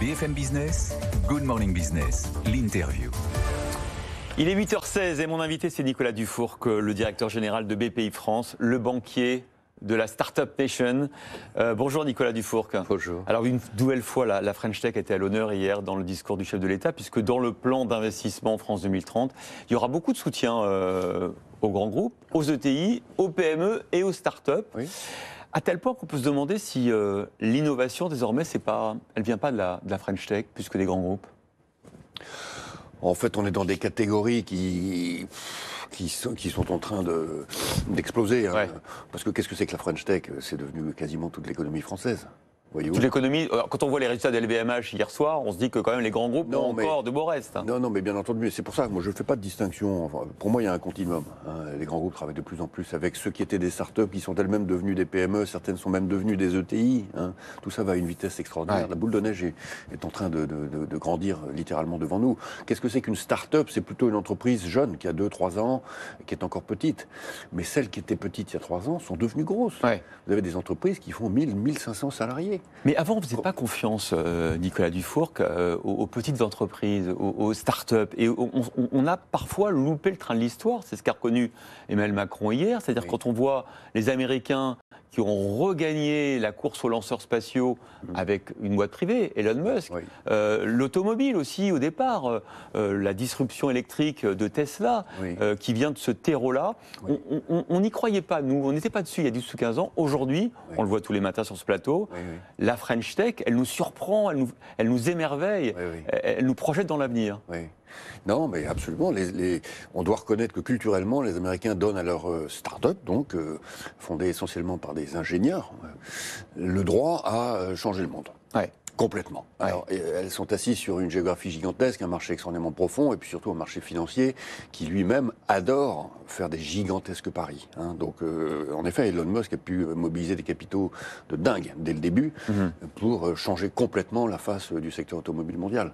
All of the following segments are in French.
BFM Business, Good Morning Business, l'interview. Il est 8h16 et mon invité c'est Nicolas Dufourcq, le directeur général de Bpifrance, le banquier de la Startup Nation. Bonjour Nicolas Dufourcq. Bonjour. Alors une nouvelle fois, la French Tech était à l'honneur hier dans le discours du chef de l'État, puisque dans le plan d'investissement France 2030, il y aura beaucoup de soutien aux grands groupes, aux ETI, aux PME et aux startups. Oui. À tel point qu'on peut se demander si l'innovation désormais, elle ne vient pas de la French Tech, plus que des grands groupes. En fait, on est dans des catégories qui sont en train d'exploser. Hein. Ouais. Parce que qu'est-ce que c'est que la French Tech? C'est devenu quasiment toute l'économie française. Voyez-vous. Toute l'économie, quand on voit les résultats de LVMH hier soir, on se dit que quand même les grands groupes ont encore de beaux restes. Non, mais bien entendu, c'est pour ça que moi je ne fais pas de distinction. Enfin, pour moi, il y a un continuum. Hein. Les grands groupes travaillent de plus en plus avec ceux qui étaient des startups, qui sont elles-mêmes devenues des PME, certaines sont même devenues des ETI. Hein. Tout ça va à une vitesse extraordinaire. Ouais. La boule de neige est en train de grandir littéralement devant nous. Qu'est-ce que c'est qu'une start-up? C'est plutôt une entreprise jeune qui a 2-3 ans, qui est encore petite. Mais celles qui étaient petites il y a 3 ans sont devenues grosses. Ouais. Vous avez des entreprises qui font 1000-1500 salariés. Mais avant, on faisait pas confiance, Nicolas Dufourcq, aux petites entreprises, aux start-up. Et on a parfois loupé le train de l'histoire. C'est ce qu'a reconnu Emmanuel Macron hier. C'est-à-dire quand on voit les Américains qui ont regagné la course aux lanceurs spatiaux avec une boîte privée, Elon Musk, l'automobile aussi au départ, la disruption électrique de Tesla, qui vient de ce terreau-là. On n'y croyait pas, nous, on n'était pas dessus il y a 10 ou 15 ans. Aujourd'hui, on le voit tous les matins sur ce plateau, la French Tech, elle nous surprend, elle nous émerveille, elle nous projette dans l'avenir. Non, mais absolument. On doit reconnaître que culturellement, les Américains donnent à leurs start-up, donc fondées essentiellement par des ingénieurs, le droit à changer le monde. Ouais. Complètement. Alors, elles sont assises sur une géographie gigantesque, un marché extrêmement profond, et puis surtout un marché financier qui lui-même adore faire des gigantesques paris. Hein. Donc, en effet, Elon Musk a pu mobiliser des capitaux de dingue dès le début pour changer complètement la face du secteur automobile mondial.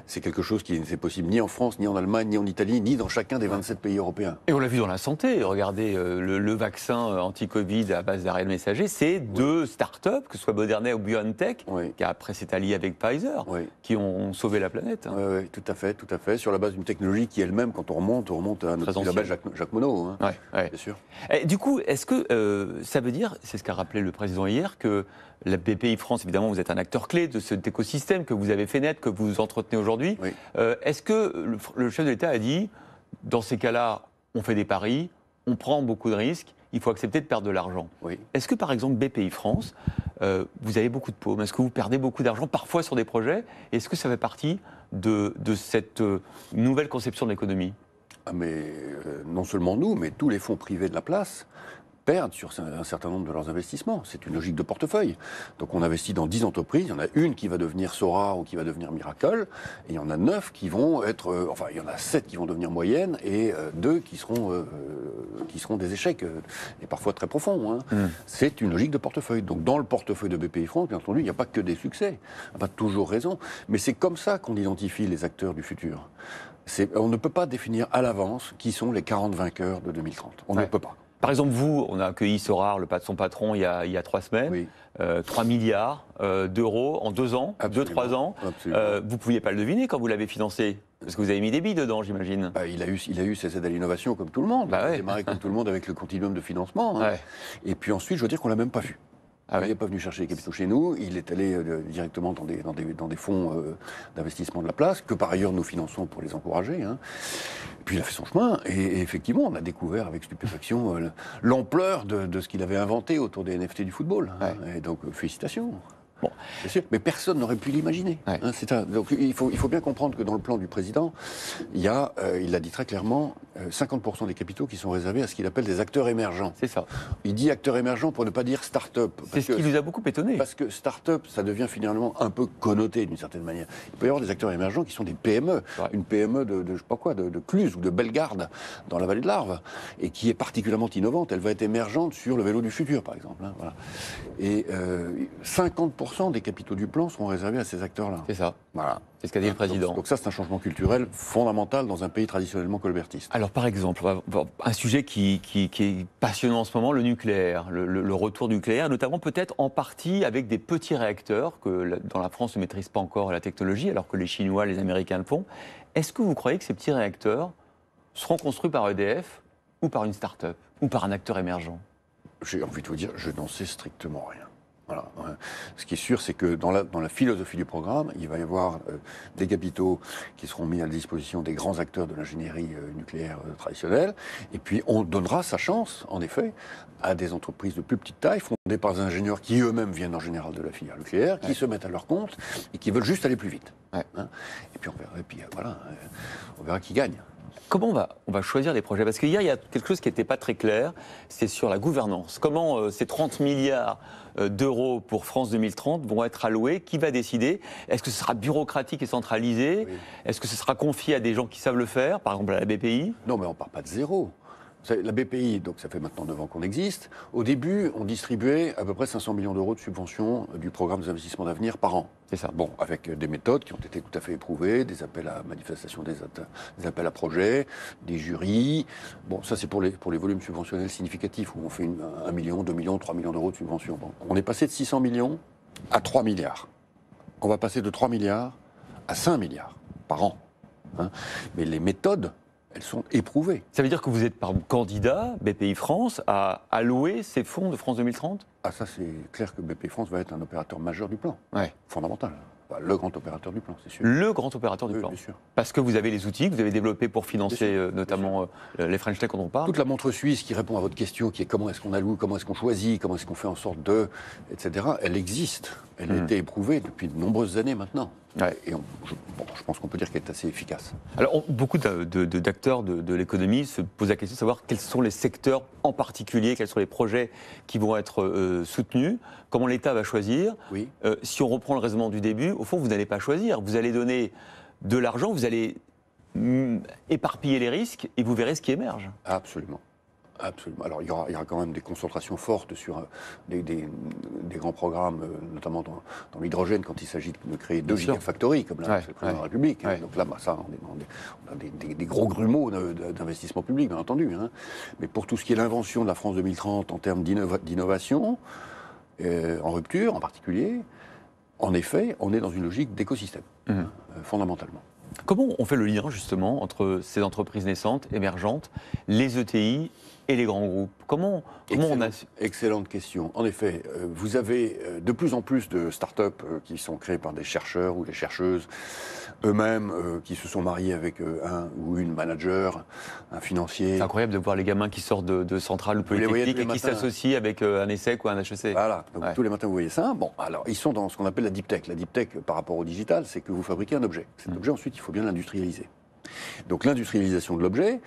C'est quelque chose qui n'était possible ni en France, ni en Allemagne, ni en Italie, ni dans chacun des 27 pays européens. Et on l'a vu dans la santé. Regardez, le vaccin anti-Covid à base d'ARN messager, c'est deux start-up, que ce soit Moderna ou BioNTech, qui après s'est allié avec Pfizer, qui ont sauvé la planète. Hein. Oui, tout à fait. Sur la base d'une technologie qui elle-même, quand on remonte à notre label Jacques Monod, hein, bien sûr. Et du coup, est-ce que ça veut dire, c'est ce qu'a rappelé le président hier, que la Bpifrance, évidemment, vous êtes un acteur clé de cet écosystème que vous avez fait naître, que vous entretenez aujourd'hui. Est-ce que le chef de l'État a dit, dans ces cas-là, on fait des paris, on prend beaucoup de risques, il faut accepter de perdre de l'argent. Est-ce que, par exemple, Bpifrance, vous avez beaucoup de paumes? Est-ce que vous perdez beaucoup d'argent, parfois sur des projets? Est-ce que ça fait partie de cette nouvelle conception de l'économie? Non seulement nous, mais tous les fonds privés de la place perdent sur un certain nombre de leurs investissements. C'est une logique de portefeuille. Donc on investit dans 10 entreprises, il y en a une qui va devenir Sora ou qui va devenir Miracle, et il y en a 9 qui vont être... il y en a 7 qui vont devenir moyennes, et 2 qui seront des échecs, et parfois très profonds. Hein. C'est une logique de portefeuille. Donc dans le portefeuille de Bpifrance, bien entendu, il n'y a pas que des succès. On n'a pas toujours raison. Mais c'est comme ça qu'on identifie les acteurs du futur. On ne peut pas définir à l'avance qui sont les 40 vainqueurs de 2030. On ne peut pas. Par exemple, vous, on a accueilli Sora, son patron, il y a 3 semaines. 3 milliards d'euros en 2 ans, 2-3 ans. Vous ne pouviez pas le deviner quand vous l'avez financé, parce que vous avez mis des billes dedans, j'imagine. Il a eu ses aides à l'innovation comme tout le monde. Il a démarré comme tout le monde avec le continuum de financement. Hein. Et puis ensuite, je veux dire qu'on ne l'a même pas vu. Il n'est pas venu chercher les capitaux chez nous, il est allé directement dans des fonds d'investissement de la place, que par ailleurs nous finançons pour les encourager. Hein. Puis il a fait son chemin, et effectivement, on a découvert avec stupéfaction l'ampleur de ce qu'il avait inventé autour des NFT du football. Hein. Et donc, félicitations. Bon, bien sûr, mais personne n'aurait pu l'imaginer. Hein, donc il faut bien comprendre que dans le plan du président, il l'a dit très clairement, 50% des capitaux qui sont réservés à ce qu'il appelle des acteurs émergents. C'est ça. Il dit acteurs émergents pour ne pas dire start-up. C'est ce qui nous a beaucoup étonnés. Parce que start-up, ça devient finalement un peu connoté d'une certaine manière. Il peut y avoir des acteurs émergents qui sont des PME. Une PME de je sais pas quoi, de Cluse ou de Bellegarde dans la vallée de l'Arve, et qui est particulièrement innovante. Elle va être émergente sur le vélo du futur, par exemple. Hein, voilà. Et 50% des capitaux du plan seront réservés à ces acteurs-là. C'est ça. Voilà. C'est ce qu'a dit le président. Donc ça, c'est un changement culturel fondamental dans un pays traditionnellement colbertiste. Alors, Alors par exemple, un sujet qui est passionnant en ce moment, le nucléaire, le retour nucléaire, notamment peut-être en partie avec des petits réacteurs que dans la France ne maîtrise pas encore la technologie, alors que les Chinois, les Américains le font. Est-ce que vous croyez que ces petits réacteurs seront construits par EDF ou par une start-up ou par un acteur émergent? J'ai envie de vous dire, je n'en sais strictement rien. Voilà. Ce qui est sûr, c'est que dans la philosophie du programme, il va y avoir des capitaux qui seront mis à la disposition des grands acteurs de l'ingénierie nucléaire traditionnelle. Et puis, on donnera sa chance, en effet, à des entreprises de plus petite taille, fondées par des ingénieurs qui eux-mêmes viennent en général de la filière nucléaire, qui se mettent à leur compte et qui veulent juste aller plus vite. Hein. Et puis, on verra, on verra qui gagne. Comment on va choisir les projets? Parce qu'hier, il y a quelque chose qui n'était pas très clair, c'est sur la gouvernance. Comment ces 30 milliards d'euros pour France 2030 vont être alloués? Qui va décider? Est-ce que ce sera bureaucratique et centralisé? Oui. Est-ce que ce sera confié à des gens qui savent le faire, par exemple à la BPI? Non, mais on ne part pas de zéro. La BPI, donc ça fait maintenant 9 ans qu'on existe. Au début, on distribuait à peu près 500 millions d'euros de subventions du programme des investissements d'avenir par an. C'est ça. Bon, avec des méthodes qui ont été tout à fait éprouvées, des appels à manifestation, des appels à projets, des jurys. Bon, ça c'est pour les volumes subventionnels significatifs, où on fait 1 million, 2 millions, 3 millions d'euros de subventions. Bon, on est passé de 600 millions à 3 milliards. On va passer de 3 milliards à 5 milliards par an. Hein. Mais les méthodes, elles sont éprouvées. Ça veut dire que vous êtes, par exemple, candidat, BPI France, à allouer ces fonds de France 2030? Ah, ça, c'est clair que BPI France va être un opérateur majeur du plan. Ouais. Fondamental. Enfin, le grand opérateur du plan, c'est sûr. Le grand opérateur du plan. Bien sûr. Parce que vous avez les outils que vous avez développés pour financer notamment les French Tech dont on parle. Toute la montre suisse qui répond à votre question, qui est comment est-ce qu'on alloue, comment est-ce qu'on choisit, comment est-ce qu'on fait en sorte de, etc., elle existe. Elle a été éprouvée depuis de nombreuses années maintenant. Ouais. Et je pense qu'on peut dire qu'elle est assez efficace. Alors, beaucoup d'acteurs de l'économie se posent la question de savoir quels sont les secteurs en particulier, quels sont les projets qui vont être soutenus, comment l'État va choisir. Oui. Si on reprend le raisonnement du début, au fond, vous n'allez pas choisir. Vous allez donner de l'argent, vous allez éparpiller les risques et vous verrez ce qui émerge. Absolument. Absolument. Alors il y aura quand même des concentrations fortes sur des grands programmes, notamment dans l'hydrogène, quand il s'agit de créer 2 gigafactories, comme l'a fait le président de la République. Ouais. Donc là, ça, on a des gros grumeaux d'investissement public, bien entendu. Hein. Mais pour tout ce qui est l'invention de la France 2030 en termes d'innovation, en rupture en particulier, en effet, on est dans une logique d'écosystème, fondamentalement. Comment on fait le lien, justement, entre ces entreprises naissantes, émergentes, les ETI et les grands groupes? Comment on a... Excellente question. En effet, vous avez de plus en plus de start-up qui sont créées par des chercheurs ou des chercheuses eux-mêmes qui se sont mariés avec un ou une manager, un financier. C'est incroyable de voir les gamins qui sortent de Centrale ou Polytechnique et qui s'associent avec un ESSEC ou un HEC. Voilà, donc tous les matins vous voyez ça. Bon, alors ils sont dans ce qu'on appelle la deep tech. La deep tech par rapport au digital, c'est que vous fabriquez un objet. Cet objet, ensuite, il faut bien l'industrialiser. Donc l'industrialisation de l'objet,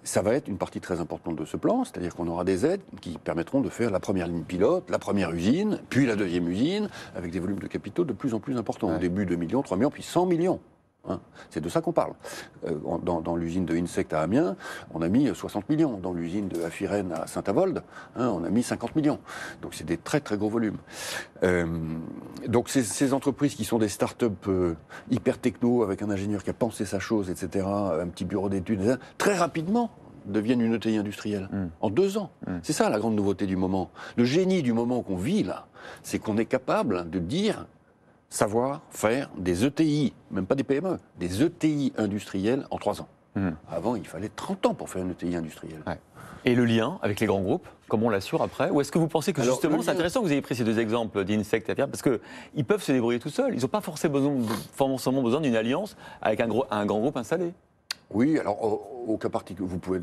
ça va être une partie très importante de ce plan, c'est-à-dire qu'on aura des aides qui permettront de faire la première ligne pilote, la première usine, puis la deuxième usine, avec des volumes de capitaux de plus en plus importants. Au début 2 millions, 3 millions, puis 100 millions. Hein. C'est de ça qu'on parle. Dans l'usine de Insect à Amiens, on a mis 60 millions. Dans l'usine de Afirène à Saint-Avold, on a mis 50 millions. Donc c'est des très très gros volumes. Donc ces entreprises qui sont des start-up hyper techno, avec un ingénieur qui a pensé sa chose, etc., un petit bureau d'études, etc., très rapidement deviennent une ETI industrielle. En 2 ans. C'est ça la grande nouveauté du moment. Le génie du moment qu'on vit là, c'est qu'on est capable de dire... savoir faire des ETI, même pas des PME, des ETI industriels en 3 ans. Avant, il fallait 30 ans pour faire une ETI industrielle. Ouais. Et le lien avec les grands groupes, comment on l'assure après? Ou est-ce que vous pensez que justement, c'est intéressant que vous ayez pris ces 2 exemples d'Insect et Affaires, parce qu'ils peuvent se débrouiller tout seuls. Ils n'ont pas forcément besoin d'une alliance avec un grand groupe installé. Oui, alors au cas particulier, vous pouvez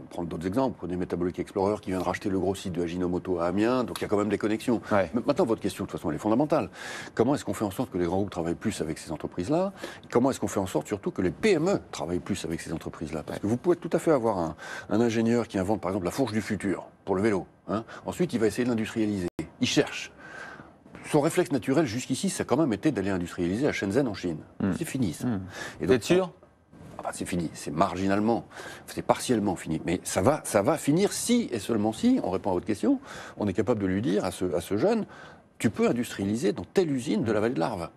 prendre d'autres exemples. Prenez Metabolic Explorer qui vient de racheter le gros site de Ajinomoto à Amiens, donc il y a quand même des connexions. Ouais. Maintenant, votre question, de toute façon, elle est fondamentale. Comment est-ce qu'on fait en sorte que les grands groupes travaillent plus avec ces entreprises-là? Comment est-ce qu'on fait en sorte surtout que les PME travaillent plus avec ces entreprises-là? Parce que vous pouvez tout à fait avoir un ingénieur qui invente par exemple la fourche du futur pour le vélo. Hein. Ensuite, il va essayer de l'industrialiser. Il cherche. Son réflexe naturel jusqu'ici, ça a quand même été d'aller industrialiser à Shenzhen en Chine. C'est fini, ça. Vous êtes sûr? C'est fini, c'est marginalement, c'est partiellement fini. Mais ça va finir si, et seulement si, on répond à votre question, on est capable de lui dire à ce jeune, tu peux industrialiser dans telle usine de la vallée de l'Arve,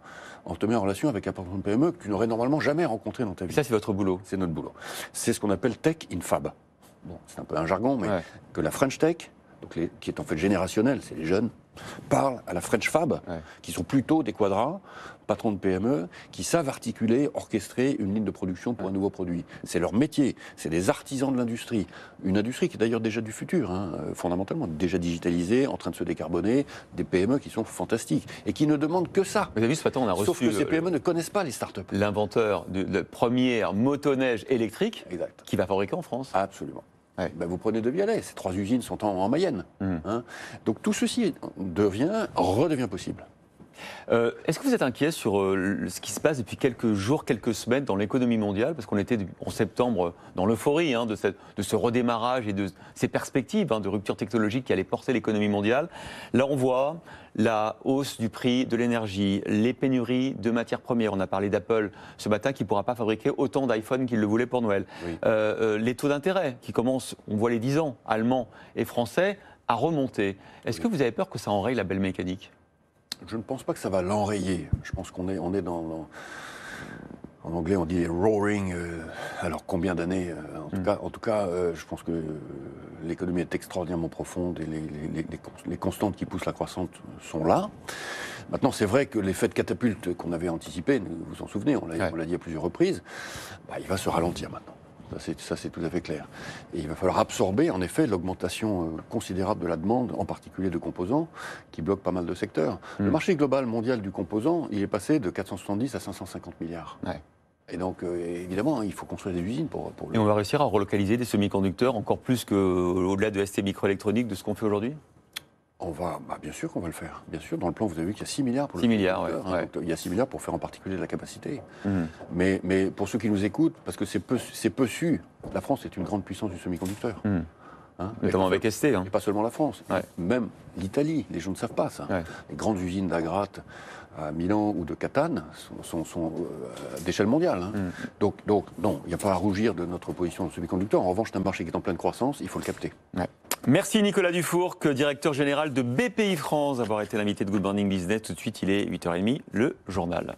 en te met en relation avec un patron de PME que tu n'aurais normalement jamais rencontré dans ta vie. Et ça, c'est votre boulot. C'est notre boulot. C'est ce qu'on appelle Tech in Fab. Bon, c'est un peu un jargon, mais que la French Tech, donc qui est en fait générationnelle, c'est les jeunes, parlent à la French Fab, qui sont plutôt des quadras, patrons de PME, qui savent articuler, orchestrer une ligne de production pour un nouveau produit. C'est leur métier, c'est des artisans de l'industrie. Une industrie qui est d'ailleurs déjà du futur, fondamentalement, déjà digitalisée, en train de se décarboner, des PME qui sont fantastiques et qui ne demandent que ça. Vous avez vu, ce matin, on a reçu... Sauf que ces PME ne connaissent pas les startups. L'inventeur de la première motoneige électrique qui va fabriquer en France. Absolument. Ben vous prenez De Vialet, ces 3 usines sont en Mayenne. Donc tout ceci redevient possible. Est-ce que vous êtes inquiet sur ce qui se passe depuis quelques jours, quelques semaines dans l'économie mondiale? Parce qu'on était en septembre dans l'euphorie de ce redémarrage et de ces perspectives de rupture technologique qui allaient porter l'économie mondiale. Là, on voit la hausse du prix de l'énergie, les pénuries de matières premières. On a parlé d'Apple ce matin qui ne pourra pas fabriquer autant d'iPhone qu'il le voulait pour Noël. Les taux d'intérêt qui commencent, on voit les 10 ans, allemands et français, à remonter. Est-ce que vous avez peur que ça enraye la belle mécanique? Je ne pense pas que ça va l'enrayer. Je pense qu'on est dans... En anglais, on dit roaring. Alors, combien d'années En tout cas, je pense que l'économie est extraordinairement profonde et les constantes qui poussent la croissance sont là. Maintenant, c'est vrai que l'effet de catapulte qu'on avait anticipé, vous vous en souvenez, on l'a dit à plusieurs reprises, il va se ralentir maintenant. Ça, c'est tout à fait clair. Et il va falloir absorber, en effet, l'augmentation considérable de la demande, en particulier de composants, qui bloquent pas mal de secteurs. Le marché global mondial du composant, il est passé de 470 à 550 milliards. Et donc, évidemment, il faut construire des usines pour Et on va réussir à relocaliser des semi-conducteurs encore plus qu'au-delà de ST microélectronique de ce qu'on fait aujourd'hui? Bien sûr qu'on va le faire. Bien sûr, dans le plan, vous avez vu qu'il y a 6 milliards pour le 6 milliards, donc, il y a 6 milliards pour faire en particulier de la capacité. Mais pour ceux qui nous écoutent, parce que c'est peu su, la France est une grande puissance du semi-conducteur. Notamment avec ST. Et pas seulement la France, même l'Italie, les gens ne savent pas ça. Les grandes usines d'Agrate à Milan ou de Catane sont d'échelle mondiale. Donc non, il n'y a pas à rougir de notre position de semi-conducteur. En revanche, c'est un marché qui est en pleine croissance, il faut le capter. Merci Nicolas Dufourcq, directeur général de BPI France, d'avoir été l'invité de Good Morning Business. Tout de suite, il est 8h30, le journal.